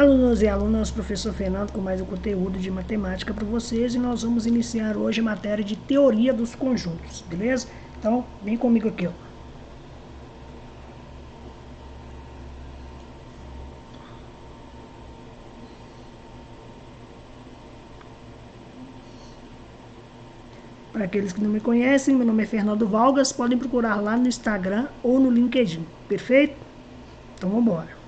Alunos e alunas, professor Fernando com mais um conteúdo de matemática para vocês, e nós vamos iniciar hoje a matéria de teoria dos conjuntos, beleza? Então, vem comigo aqui, ó. Para aqueles que não me conhecem, meu nome é Fernando Valgas, podem procurar lá no Instagram ou no LinkedIn, perfeito? Então, vamos embora.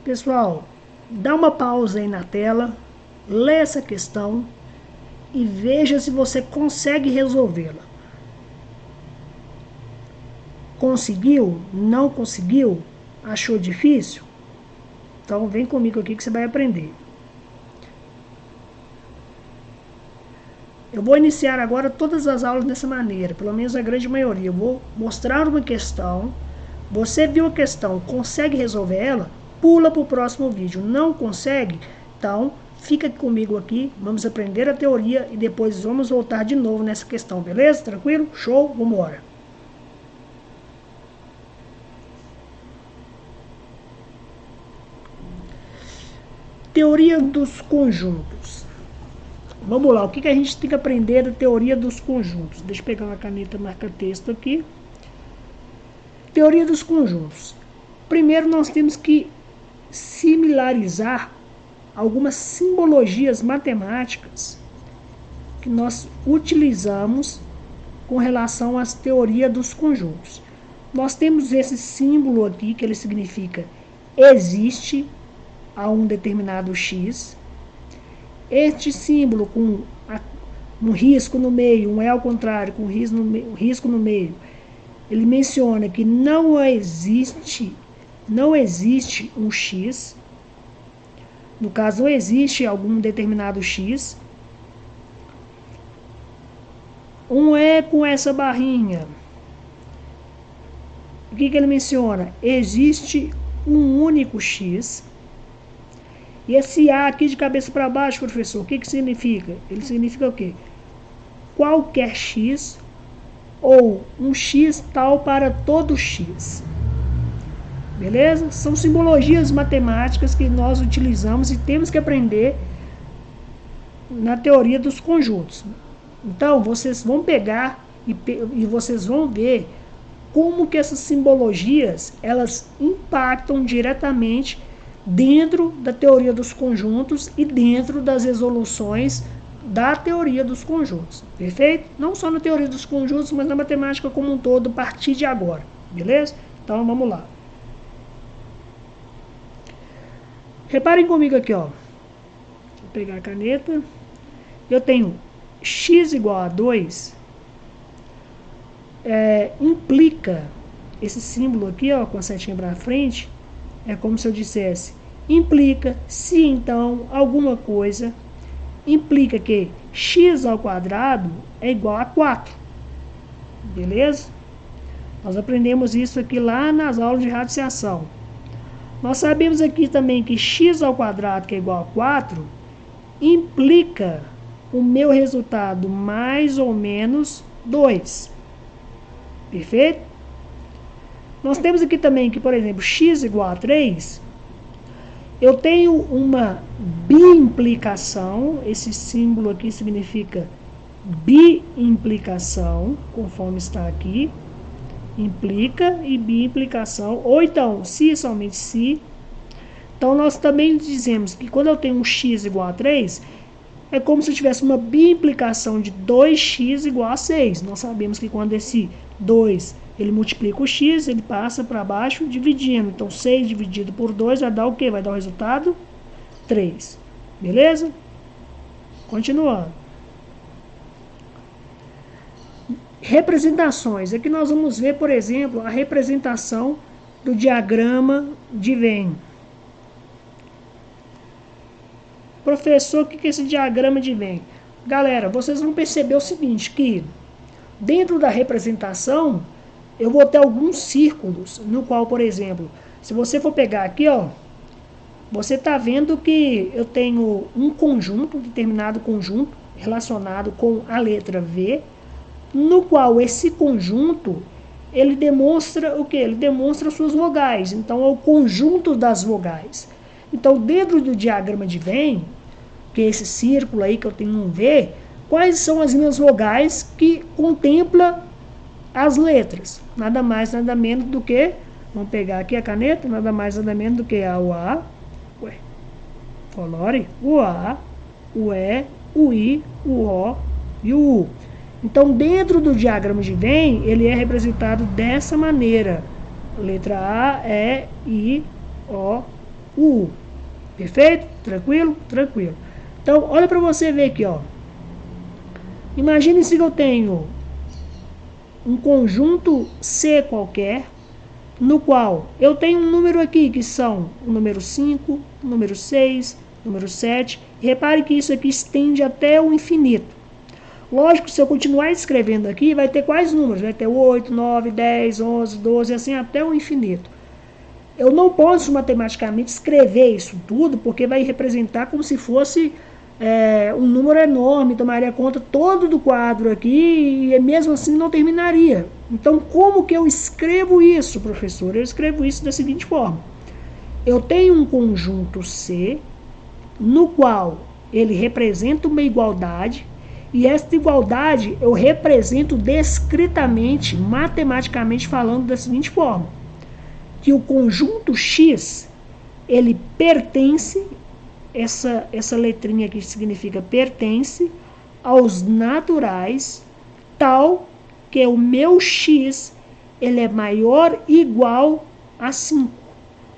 Pessoal, dá uma pausa aí na tela, lê essa questão e veja se você consegue resolvê-la. Conseguiu? Não conseguiu? Achou difícil? Então vem comigo aqui que você vai aprender. Eu vou iniciar agora todas as aulas dessa maneira, pelo menos a grande maioria. Eu vou mostrar uma questão, você viu a questão, consegue resolver ela? Pula para o próximo vídeo. Não consegue? Então fica comigo aqui, vamos aprender a teoria e depois vamos voltar de novo nessa questão, beleza? Tranquilo? Show? Vamos embora. Teoria dos conjuntos. Vamos lá, o que a gente tem que aprender da teoria dos conjuntos? Deixa eu pegar uma caneta marca-texto aqui. Teoria dos conjuntos. Primeiro nós temos que similarizar algumas simbologias matemáticas que nós utilizamos com relação às teorias dos conjuntos. Nós temos esse símbolo aqui, que ele significa existe a um determinado X. Este símbolo com um risco no meio, um E ao contrário, com um risco no meio, ele menciona que não existe um X. No caso, não existe algum determinado X. Um E com essa barrinha. O que ele menciona? Existe um único X. E esse A aqui de cabeça para baixo, professor, o que significa? Ele significa o quê? Qualquer X ou um X tal para todo X. Beleza? São simbologias matemáticas que nós utilizamos e temos que aprender na teoria dos conjuntos. Então, vocês vão pegar e vocês vão ver como que essas simbologias, elas impactam diretamente dentro da teoria dos conjuntos e dentro das resoluções da teoria dos conjuntos, perfeito? Não só na teoria dos conjuntos, mas na matemática como um todo, a partir de agora, beleza? Então, vamos lá. Reparem comigo aqui, ó. Vou pegar a caneta. Eu tenho x igual a 2, implica, esse símbolo aqui, ó, com a setinha para frente, é como se eu dissesse, implica se então alguma coisa, implica que x ao quadrado é igual a 4. Beleza? Nós aprendemos isso aqui lá nas aulas de radiciação. Nós sabemos aqui também que x ao quadrado, que é igual a 4, implica o meu resultado mais ou menos 2. Perfeito? Nós temos aqui também que, por exemplo, x igual a 3, eu tenho uma biimplicação, esse símbolo aqui significa biimplicação, conforme está aqui, implica e biimplicação, ou então, se somente se. Então, nós também dizemos que quando eu tenho um x igual a 3, é como se eu tivesse uma biimplicação de 2x igual a 6. Nós sabemos que quando esse 2 ele multiplica o x, ele passa para baixo dividindo. Então, 6 dividido por 2 vai dar o quê? Vai dar o resultado 3. Beleza? Continuando. Representações. Aqui nós vamos ver, por exemplo, a representação do diagrama de Venn. Professor, o que é esse diagrama de Venn? Galera, vocês vão perceber o seguinte, que dentro da representação, eu vou ter alguns círculos, no qual, por exemplo, se você for pegar aqui, ó, você está vendo que eu tenho um conjunto, um determinado conjunto, relacionado com a letra V, no qual esse conjunto, ele demonstra o quê? Ele demonstra suas vogais. Então, é o conjunto das vogais. Então, dentro do diagrama de Venn, que é esse círculo aí que eu tenho um V, quais são as minhas vogais que contempla as letras? Nada mais, nada menos do que, vamos pegar aqui a caneta, nada mais, nada menos do que o A, colore, o A, o E, o I, o O e o U. Então, dentro do diagrama de Venn, ele é representado dessa maneira. Letra A, E, I, O, U. Perfeito? Tranquilo? Tranquilo. Então, olha para você ver aqui, ó. Imagine se eu tenho um conjunto C qualquer, no qual eu tenho um número aqui, que são o número 5, o número 6, o número 7. Repare que isso aqui estende até o infinito. Lógico, se eu continuar escrevendo aqui, vai ter quais números? Vai ter 8, 9, 10, 11, 12, assim até o infinito. Eu não posso matematicamente escrever isso tudo, porque vai representar como se fosse um número enorme, tomaria conta todo do quadro aqui e mesmo assim não terminaria. Então, como que eu escrevo isso, professor? Eu escrevo isso da seguinte forma. Eu tenho um conjunto C, no qual ele representa uma igualdade, e esta igualdade eu represento descritamente, matematicamente falando, da seguinte forma, que o conjunto X, ele pertence, essa letrinha aqui significa pertence, aos naturais, tal que o meu X, ele é maior ou igual a 5.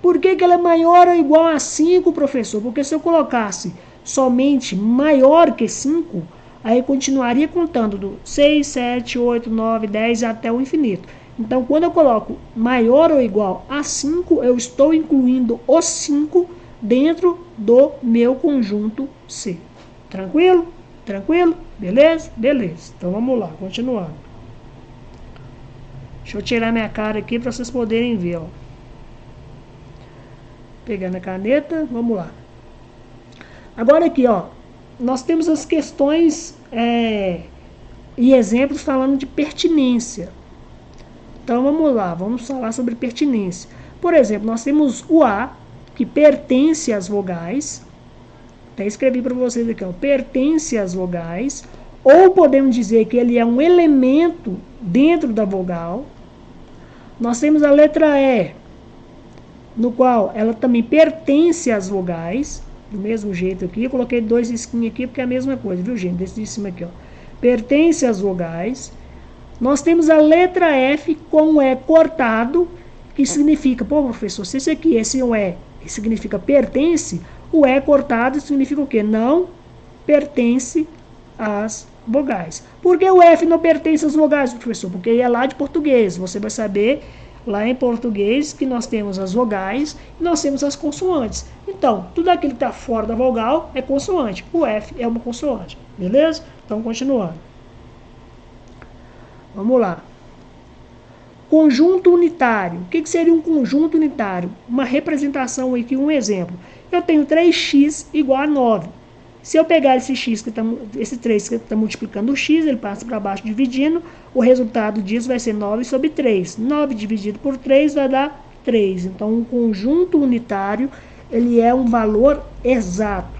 Por que ele é maior ou igual a 5, professor? Porque se eu colocasse somente maior que 5, aí continuaria contando do 6, 7, 8, 9, 10 até o infinito. Então, quando eu coloco maior ou igual a 5, eu estou incluindo o 5 dentro do meu conjunto C. Tranquilo? Tranquilo? Beleza? Beleza. Então, vamos lá, continuando. Deixa eu tirar minha cara aqui para vocês poderem ver, ó. Pegando a caneta, vamos lá. Agora aqui, ó, nós temos as questões e exemplos falando de pertinência. Então vamos lá, vamos falar sobre pertinência. Por exemplo, nós temos o A, que pertence às vogais. Até escrevi para vocês aqui, ó, pertence às vogais. Ou podemos dizer que ele é um elemento dentro da vogal. Nós temos a letra E, no qual ela também pertence às vogais. Do mesmo jeito aqui, eu coloquei 2 risquinhos aqui porque é a mesma coisa, viu, gente? Desse de cima aqui, ó. Pertence às vogais. Nós temos a letra F com o E cortado, que significa, pô, professor, se esse aqui, esse E, significa pertence, o E cortado significa o quê? Não pertence às vogais. Por que o F não pertence às vogais, professor? Porque é lá de português. Você vai saber lá em português que nós temos as vogais e nós temos as consoantes. Então, tudo aquilo que está fora da vogal é consoante. O F é uma consoante. Beleza? Então, continuando. Vamos lá. Conjunto unitário. O que seria um conjunto unitário? Uma representação aqui, um exemplo. Eu tenho 3x igual a 9. Se eu pegar esse x, esse 3 que está multiplicando o x, ele passa para baixo dividindo, o resultado disso vai ser 9 sobre 3. 9 dividido por 3 vai dar 3. Então, um conjunto unitário, ele é um valor exato.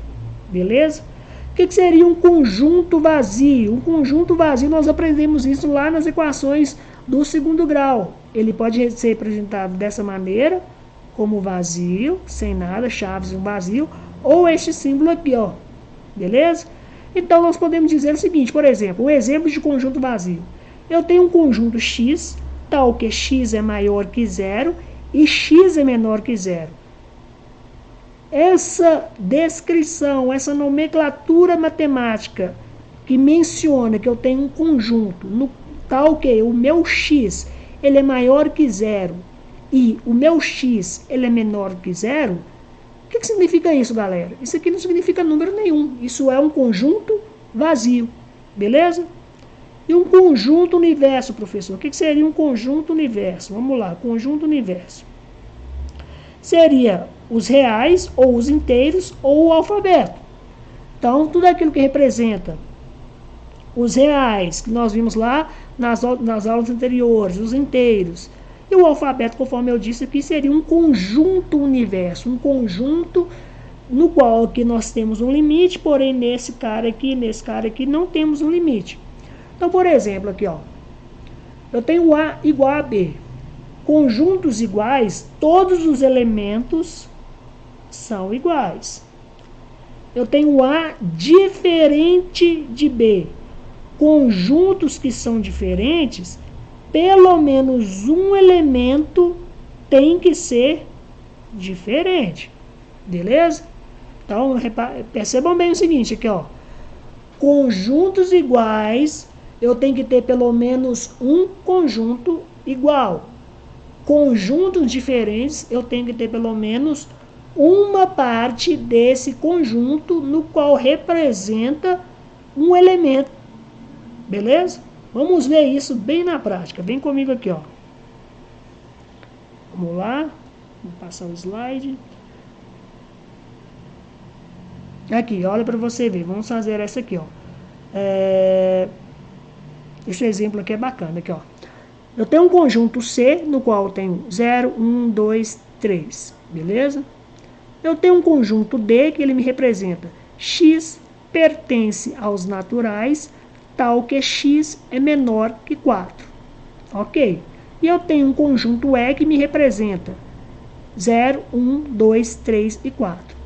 Beleza? O que seria um conjunto vazio? Um conjunto vazio, nós aprendemos isso lá nas equações do segundo grau. Ele pode ser representado dessa maneira, como vazio, sem nada, chaves um vazio, ou este símbolo aqui, ó. Beleza? Então, nós podemos dizer o seguinte, por exemplo, um exemplo de conjunto vazio. Eu tenho um conjunto X, tal que X é maior que 0 e X é menor que 0. Essa descrição, essa nomenclatura matemática que menciona que eu tenho um conjunto no tal que o meu X ele é maior que 0 e o meu X ele é menor que 0, o que significa isso, galera? Isso aqui não significa número nenhum. Isso é um conjunto vazio. Beleza? E um conjunto universo, professor. O que seria um conjunto universo? Vamos lá. Conjunto universo. Seria os reais, ou os inteiros, ou o alfabeto. Então, tudo aquilo que representa os reais, que nós vimos lá nas aulas anteriores, os inteiros, e o alfabeto, conforme eu disse aqui, seria um conjunto universo, um conjunto no qual aqui nós temos um limite, porém nesse cara aqui não temos um limite. Então, por exemplo, aqui, ó, eu tenho A igual a B. Conjuntos iguais, todos os elementos são iguais. Eu tenho A diferente de B. Conjuntos que são diferentes, pelo menos um elemento tem que ser diferente. Beleza? Então, percebam bem o seguinte aqui, ó. Conjuntos iguais, eu tenho que ter pelo menos um conjunto igual. Conjuntos diferentes, eu tenho que ter pelo menos uma parte desse conjunto no qual representa um elemento. Beleza? Vamos ver isso bem na prática. Vem comigo aqui, ó. Vamos lá. Vou passar o slide. Aqui, olha para você ver. Vamos fazer essa aqui, ó. Esse exemplo aqui é bacana. Aqui, ó. Eu tenho um conjunto C, no qual eu tenho 0, 1, 2, 3. Beleza? Eu tenho um conjunto D, que ele me representa x pertence aos naturais, tal que x é menor que 4. Ok? E eu tenho um conjunto E que me representa 0, 1, 2, 3 e 4.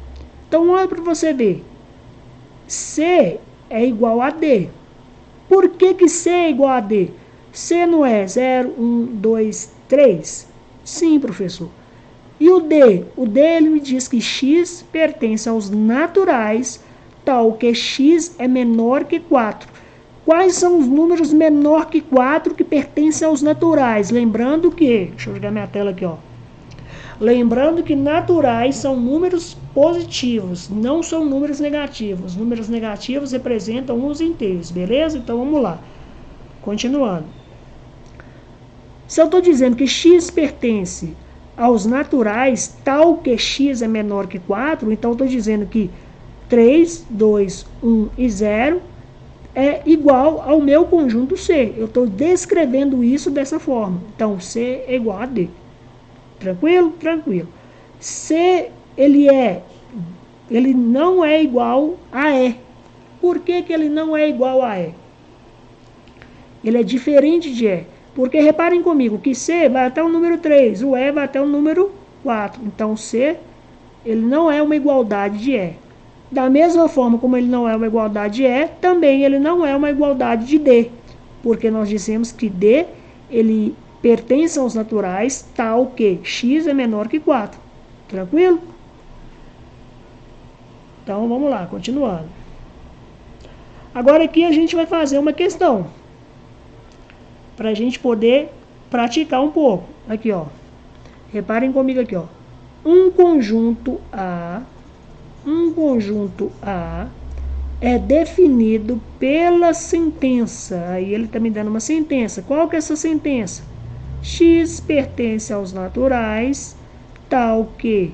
Então, olha para você ver. C é igual a D. Por que C é igual a D? C não é 0, 1, 2, 3? Sim, professor. E o D? O D ele me diz que x pertence aos naturais, tal que x é menor que 4. Quais são os números menor que 4 que pertencem aos naturais? Lembrando que, deixa eu jogar minha tela aqui, ó. Lembrando que naturais são números positivos, não são números negativos. Números negativos representam os inteiros, beleza? Então vamos lá. Continuando. Se eu estou dizendo que x pertence aos naturais, tal que x é menor que 4, então eu estou dizendo que 3, 2, 1 e 0 é igual ao meu conjunto C. Eu estou descrevendo isso dessa forma. Então, C é igual a D. Tranquilo? Tranquilo. C, ele não é igual a E. Por que ele não é igual a E? Ele é diferente de E. Porque, reparem comigo, que C vai até o número 3, o E vai até o número 4. Então, C, ele não é uma igualdade de E. Da mesma forma como ele não é uma igualdade de E, também ele não é uma igualdade de D. Porque nós dissemos que D, ele pertence aos naturais, tal que x é menor que 4. Tranquilo? Então, vamos lá, continuando. Agora aqui a gente vai fazer uma questão, para a gente poder praticar um pouco. Aqui, ó. Reparem comigo aqui, ó. Um conjunto A é definido pela sentença. Aí ele está me dando uma sentença. Qual que é essa sentença? X pertence aos naturais, tal que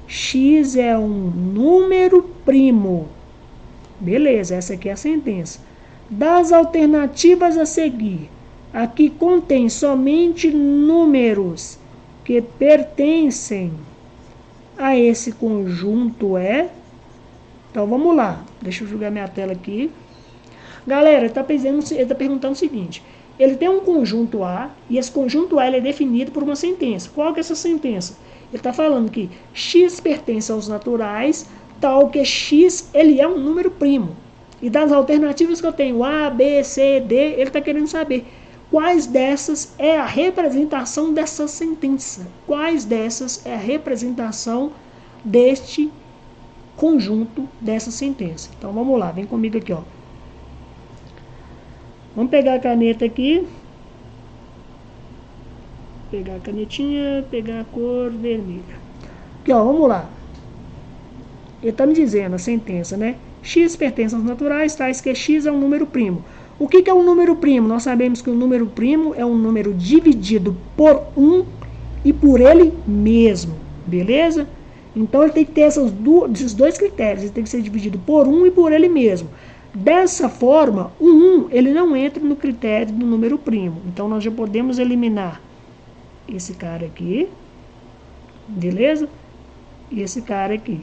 x é um número primo. Beleza, essa aqui é a sentença. Das alternativas a seguir, aqui contém somente números que pertencem a esse conjunto E. Então vamos lá, deixa eu jogar minha tela aqui. Galera, ele está perguntando o seguinte: ele tem um conjunto A, e esse conjunto A ele é definido por uma sentença. Qual que é essa sentença? Ele está falando que x pertence aos naturais, tal que x ele é um número primo. E das alternativas que eu tenho, A, B, C, D, ele está querendo saber quais dessas é a representação dessa sentença. Quais dessas é a representação deste conjunto dessa sentença. Então vamos lá, vem comigo aqui, ó. Vamos pegar a caneta aqui. Pegar a canetinha, pegar a cor vermelha. Aqui, ó, vamos lá. Ele está me dizendo a sentença, né? X pertence aos naturais, tais que x é um número primo. O que é um número primo? Nós sabemos que o número primo é um número dividido por 1 e por ele mesmo. Beleza? Então ele tem que ter esses dois critérios, ele tem que ser dividido por 1 e por ele mesmo. Dessa forma, o 1 ele não entra no critério do número primo. Então nós já podemos eliminar esse cara aqui, beleza? E esse cara aqui.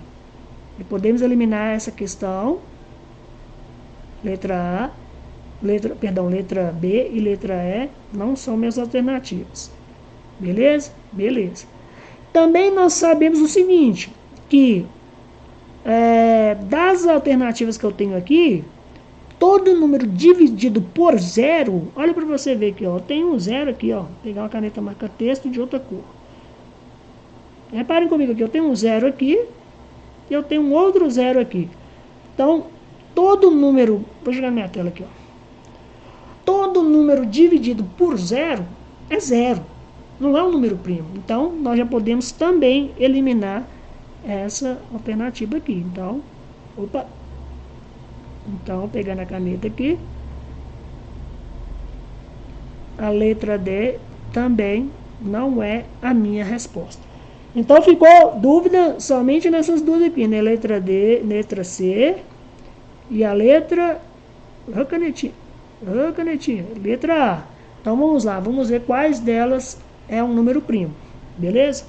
E podemos eliminar essa questão, letra B e letra E não são minhas alternativas. Beleza? Beleza. Também nós sabemos o seguinte, que das alternativas que eu tenho aqui, todo número dividido por zero, olha para você ver aqui, ó, eu tenho um zero aqui, ó, vou pegar uma caneta marca-texto de outra cor. Reparem comigo aqui, eu tenho um zero aqui, e eu tenho um outro zero aqui. Então, todo número, vou jogar na minha tela aqui, ó. Todo número dividido por zero é zero, não é um número primo. Então, nós já podemos também eliminar essa alternativa aqui. Então, então, pegando a caneta aqui, a letra D também não é a minha resposta. Então, ficou dúvida somente nessas duas aqui, né? Letra D, letra C e a letra... canetinha, letra A. Então, vamos lá, vamos ver quais delas é um número primo, beleza?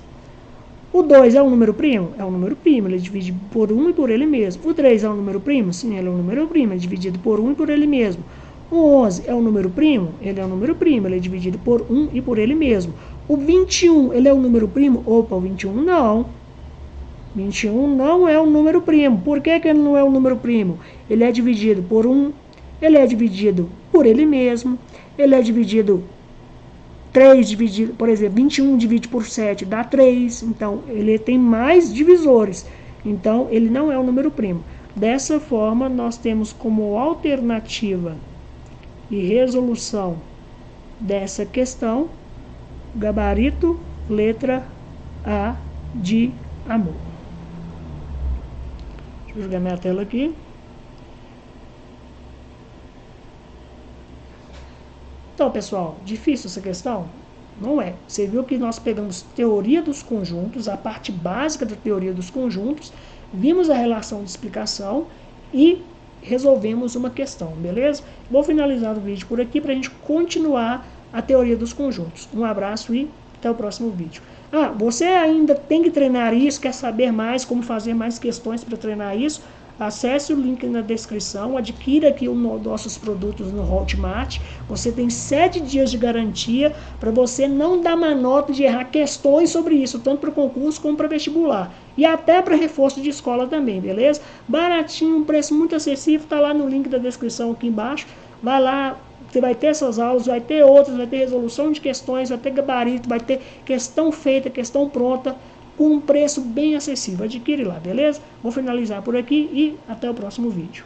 O 2 é um número primo? É um número primo, ele é dividido por 1 e por ele mesmo. O 3 é um número primo? Sim, ele é um número primo, ele é dividido por 1 e por ele mesmo. O 11 é um número primo? Ele é um número primo, ele é dividido por 1 e por ele mesmo. O 21, ele é um número primo? Opa, o 21 não. 21 não é um número primo. Por que ele não é um número primo? Ele é dividido por 1, ele é dividido por ele mesmo, ele é dividido 3 dividido, por exemplo, 21 divide por 7 dá 3, então ele tem mais divisores, então ele não é um número primo. Dessa forma, nós temos como alternativa e resolução dessa questão, gabarito, letra A de amor. Deixa eu jogar minha tela aqui. Então, pessoal, difícil essa questão? Não é. Você viu que nós pegamos teoria dos conjuntos, a parte básica da teoria dos conjuntos, vimos a relação de explicação e resolvemos uma questão, beleza? Vou finalizar o vídeo por aqui para a gente continuar a teoria dos conjuntos. Um abraço e até o próximo vídeo. Você ainda tem que treinar isso, quer saber mais como fazer mais questões para treinar isso? Acesse o link na descrição, adquira aqui os nossos produtos no Hotmart. Você tem 7 dias de garantia para você não dar manota de errar questões sobre isso, tanto para concurso como para vestibular. E até para reforço de escola também, beleza? Baratinho, um preço muito acessível, está lá no link da descrição aqui embaixo. Vai lá, você vai ter essas aulas, vai ter outras, vai ter resolução de questões, vai ter gabarito, vai ter questão feita, questão pronta, com um preço bem acessível. Adquire lá, beleza? Vou finalizar por aqui e até o próximo vídeo.